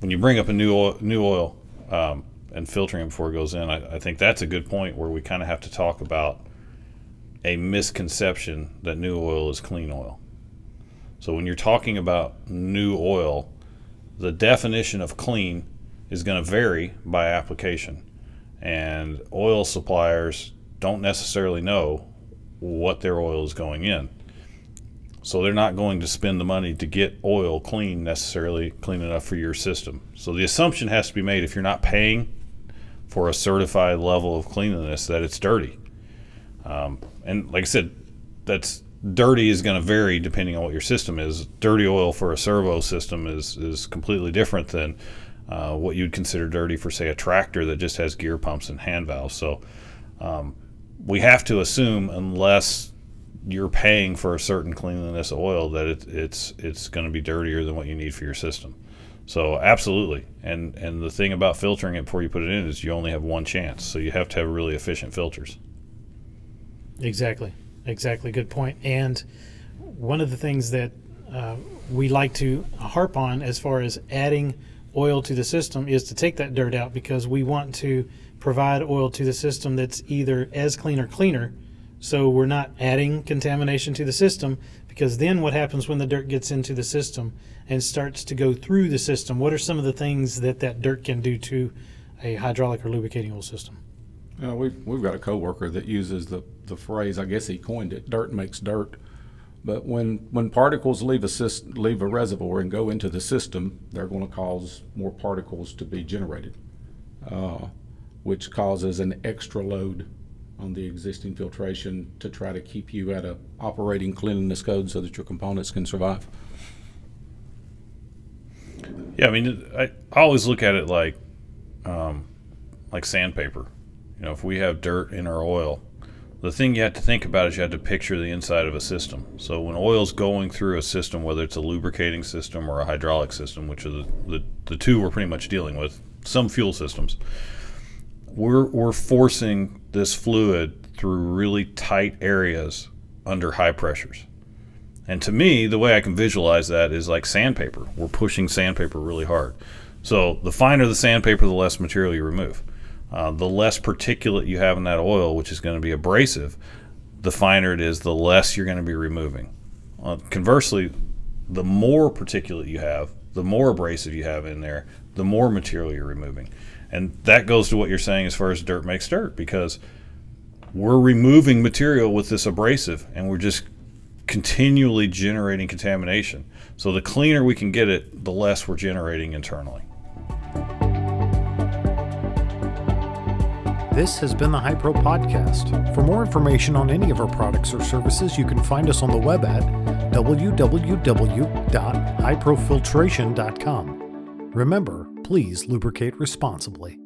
when you bring up a new oil and filtering it before it goes in, I think that's a good point where we kind of have to talk about a misconception that new oil is clean oil. So when you're talking about new oil, the definition of clean is going to vary by application. And oil suppliers don't necessarily know what their oil is going in. So they're not going to spend the money to get oil necessarily clean enough for your system. So the assumption has to be made, if you're not paying for a certified level of cleanliness, that it's dirty. And like I said, that's dirty is going to vary depending on what your system is. Dirty oil for a servo system is completely different than what you'd consider dirty for, say, a tractor that just has gear pumps and hand valves. So we have to assume, unless you're paying for a certain cleanliness oil, that it's going to be dirtier than what you need for your system. So absolutely. And the thing about filtering it before you put it in is you only have one chance. So you have to have really efficient filters. Exactly. Good point. And one of the things that we like to harp on as far as adding oil to the system is to take that dirt out, because we want to provide oil to the system that's either as clean or cleaner, so we're not adding contamination to the system. Because then what happens when the dirt gets into the system and starts to go through the system? What are some of the things that dirt can do to a hydraulic or lubricating oil system? We've got a coworker that uses the phrase, I guess he coined it, dirt makes dirt. But when particles leave a reservoir and go into the system, they're going to cause more particles to be generated, which causes an extra load on the existing filtration to try to keep you at a operating cleanliness code so that your components can survive. Yeah, I mean, I always look at it like sandpaper. You know, if we have dirt in our oil, the thing you have to think about is you have to picture the inside of a system. So when oil's going through a system, whether it's a lubricating system or a hydraulic system, which are the two we're pretty much dealing with, some fuel systems, we're forcing this fluid through really tight areas under high pressures. And to me, the way I can visualize that is like sandpaper. We're pushing sandpaper really hard. So the finer the sandpaper, the less material you remove. The less particulate you have in that oil, which is going to be abrasive, the finer it is, the less you're going to be removing. Conversely, the more particulate you have, the more abrasive you have in there, the more material you're removing. And that goes to what you're saying as far as dirt makes dirt, because we're removing material with this abrasive and we're just continually generating contamination. So the cleaner we can get it, the less we're generating internally. This has been the HiPro Podcast. For more information on any of our products or services, you can find us on the web at www.hiprofiltration.com. Remember, please lubricate responsibly.